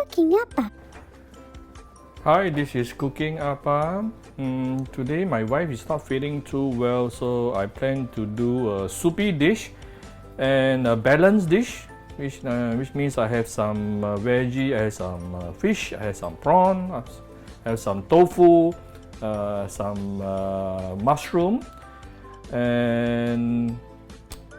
Cooking apa? Hi, this is Cooking Apa. Today my wife is not feeling too well, so I plan to do a soupy dish and a balanced dish, which means I have some veggie, I have some fish, I have some prawn, I have some tofu, some mushroom, and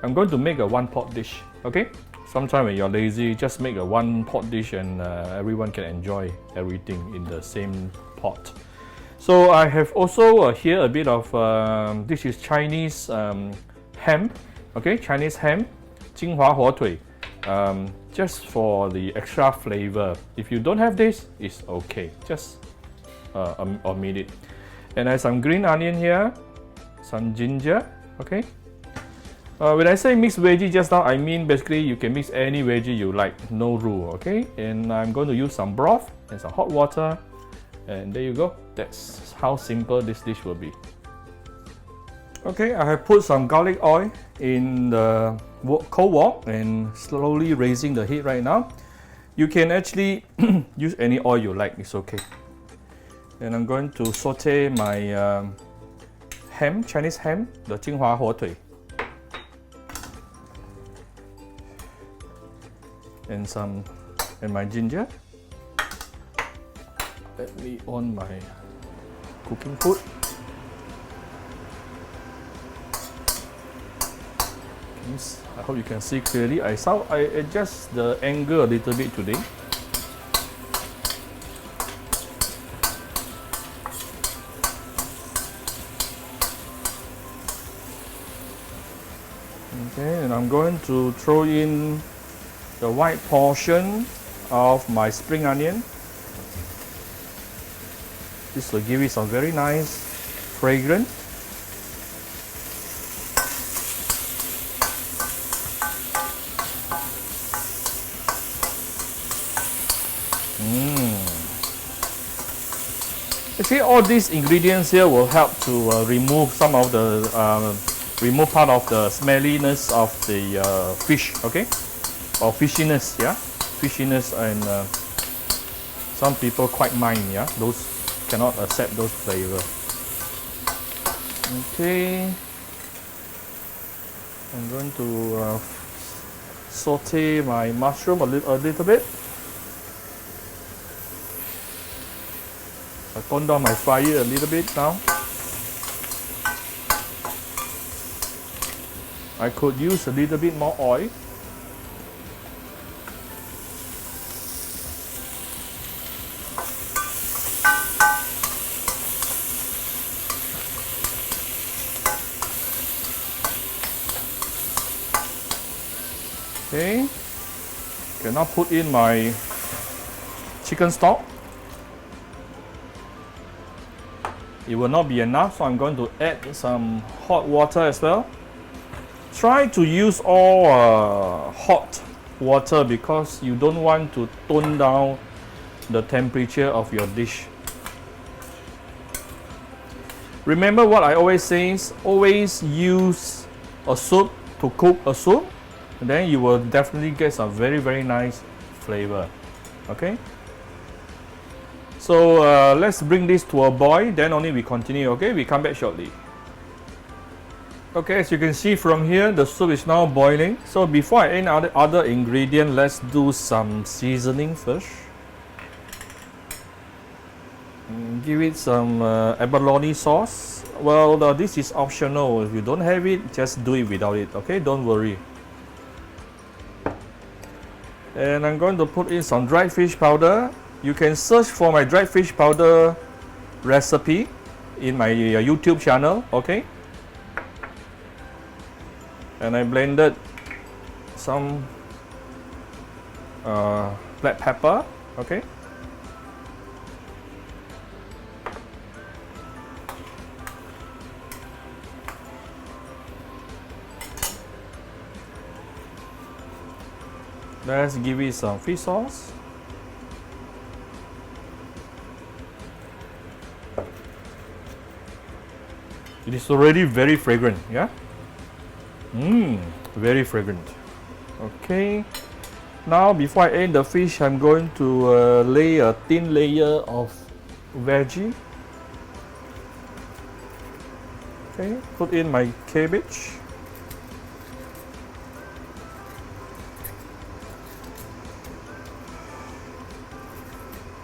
I'm going to make a one-pot dish. Okay. Sometimes when you're lazy, just make a one-pot dish and everyone can enjoy everything in the same pot. So I have also here a bit of this is Chinese ham, okay, Chinese ham, 金华火腿, just for the extra flavor. If you don't have this, it's okay, just omit it. And I have some green onion here, some ginger, okay. When I say mixed veggie just now, I mean basically you can mix any veggie you like, no rule, okay? And I'm going to use some broth and some hot water, and there you go. That's how simple this dish will be. Okay, I have put some garlic oil in the cold wok and slowly raising the heat right now. You can actually use any oil you like, it's okay. And I'm going to saute my ham, Chinese ham, the 金华火腿. And my ginger. Let me on my cooking food. I hope you can see clearly. I adjust the angle a little bit today. Okay, and I'm going to throw in the white portion of my spring onion. This will give it some very nice fragrance. Actually, all these ingredients here will help to remove some of the remove part of the smelliness of the fish. Okay. Or fishiness, yeah, fishiness, and some people quite mind, yeah, those cannot accept those flavor. Okay, I'm going to saute my mushroom a little bit. I tone down my fire a little bit now. I could use a little bit more oil. Okay, can now put in my chicken stock. It will not be enough, so I'm going to add some hot water as well. Try to use all hot water because you don't want to tone down the temperature of your dish. Remember what I always say is always use a soup to cook a soup. Then you will definitely get some very nice flavor. Okay, so let's bring this to a boil, then only we continue. Okay, we come back shortly. Okay, as you can see from here, the soup is now boiling. So before I add other ingredient, let's do some seasoning first. Give it some abalone sauce. Well, this is optional. If you don't have it, just do it without it. Okay, don't worry. And I'm going to put in some dried fish powder. You can search for my dried fish powder recipe in my YouTube channel, okay? And I blended some black pepper, okay? Let's give it some fish sauce. It is already very fragrant, yeah? Very fragrant. Okay. Now before I add the fish, I'm going to lay a thin layer of veggie. Okay, put in my cabbage.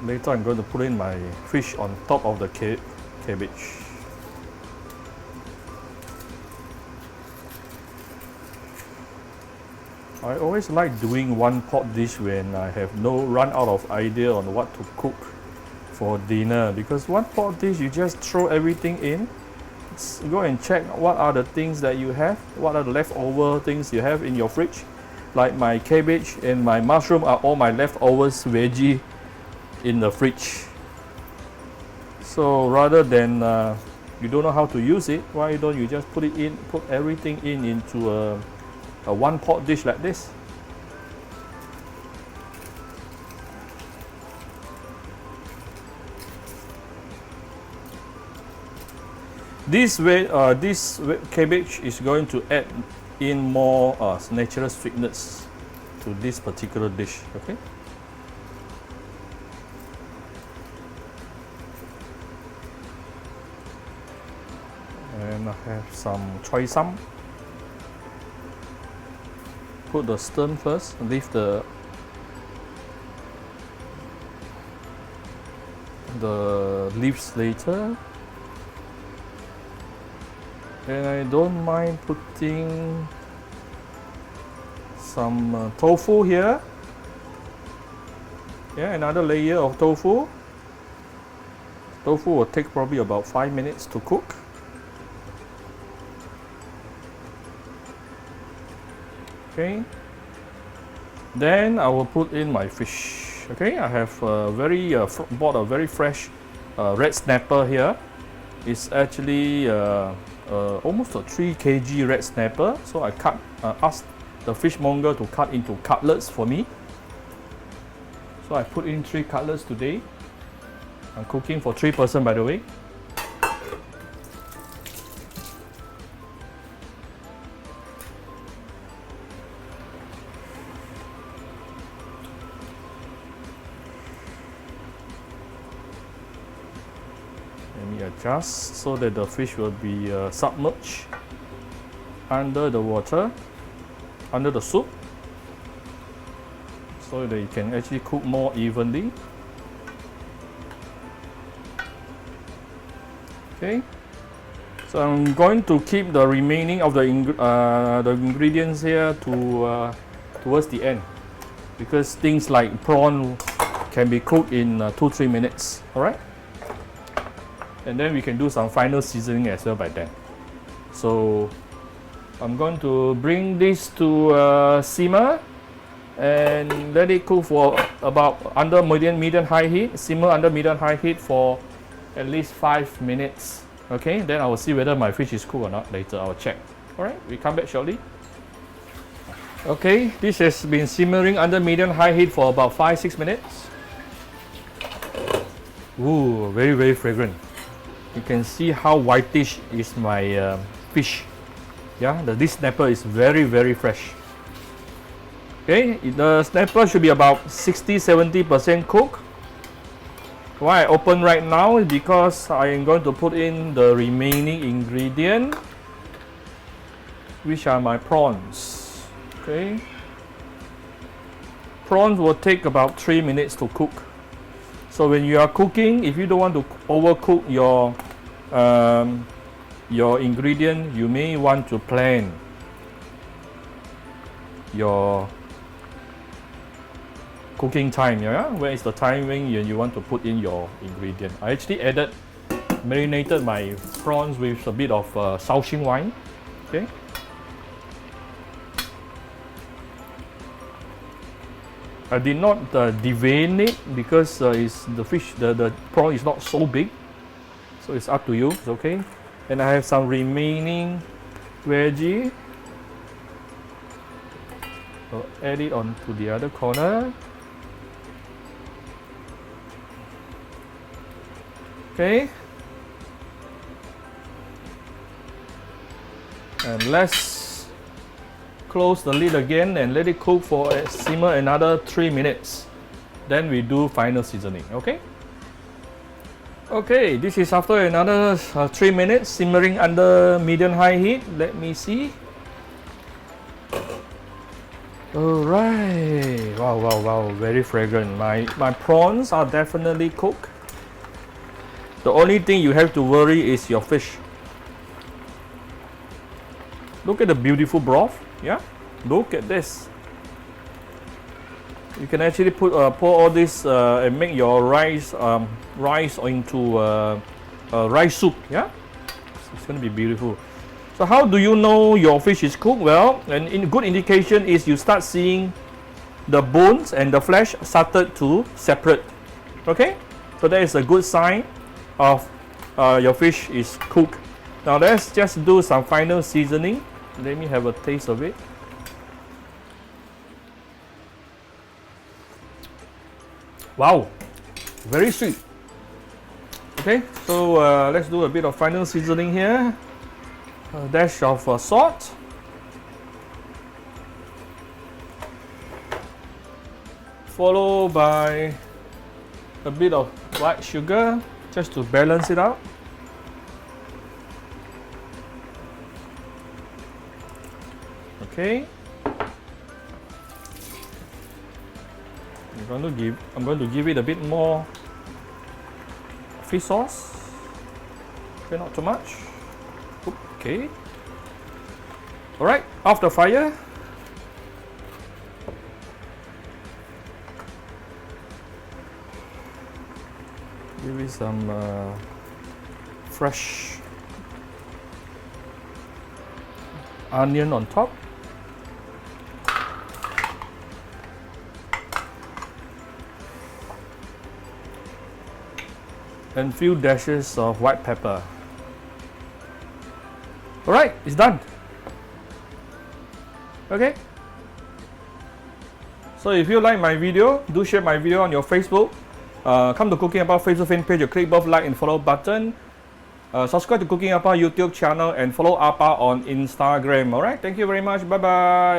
Later I'm going to put in my fish on top of the cabbage. I always like doing one pot dish when I have run out of idea on what to cook for dinner, because one pot dish you just throw everything in. Go and check what are the things that you have, what are the leftover things you have in your fridge. Like my cabbage and my mushroom are all my leftovers veggie in the fridge. So rather than you don't know how to use it, why don't you just put everything into a one pot dish like this. This cabbage is going to add in more natural sweetness to this particular dish. Okay. And I have some choy sum. Put the stem first, leave the leaves later. And I don't mind putting some tofu here. Yeah, another layer of tofu. Tofu will take probably about 5 minutes to cook. Okay. Then I will put in my fish. Okay, I have bought a very fresh red snapper here. It's actually almost a 3 kg red snapper. So I asked the fishmonger to cut into cutlets for me. So I put in 3 cutlets today. I'm cooking for 3 persons, by the way. Let me adjust so that the fish will be submerged under the water, under the soup, so that it can actually cook more evenly. Okay, so I'm going to keep the remaining of the ingredients here to towards the end, because things like prawn can be cooked in 2-3 minutes. All right. And then we can do some final seasoning as well by then. So I'm going to bring this to simmer and let it cook for about under medium high heat. Simmer under medium high heat for at least 5 minutes. Okay, then I will see whether my fish is cooked or not later. I'll check. All right, we come back shortly. Okay, this has been simmering under medium high heat for about 5-6 minutes. Ooh, very, very fragrant. You can see how whitish is my fish. Yeah, this snapper is very, very fresh. Okay, the snapper should be about 60-70% cooked. Why I open right now is because I am going to put in the remaining ingredient, which are my prawns. Okay, prawns will take about 3 minutes to cook. So when you are cooking, if you don't want to overcook your ingredient, you may want to plan your cooking time. Yeah, where is the time when you want to put in your ingredient? I actually marinated my prawns with a bit of Shaoxing wine. Okay. I did not devein it because the prawn is not so big, so it's up to you. It's okay. And I have some remaining veggie. So add it on to the other corner. Okay. And let's Close the lid again and let it cook for simmer another 3 minutes. Then we do final seasoning, okay? Okay, this is after another 3 minutes simmering under medium-high heat. Let me see. Alright, wow, very fragrant. My prawns are definitely cooked. The only thing you have to worry is your fish. Look at the beautiful broth, yeah? Look at this. You can actually pour all this and make your rice into rice soup, yeah? It's going to be beautiful. So how do you know your fish is cooked? Well, a good indication is you start seeing the bones and the flesh started to separate. Okay? So that is a good sign of your fish is cooked. Now let's just do some final seasoning. Let me have a taste of it. Wow, very sweet. Okay, so let's do a bit of final seasoning here. A dash of salt. Followed by a bit of white sugar just to balance it out. Okay. I'm going to give it a bit more fish sauce. Okay, not too much. Okay. All right, off the fire. Give it some fresh onion on top. And few dashes of white pepper. Alright, it's done. Okay. So if you like my video, do share my video on your Facebook. Come to Cooking Appa Facebook fan page, click both like and follow button. Subscribe to Cooking Appa YouTube channel and follow Appa on Instagram. Alright, thank you very much. Bye bye.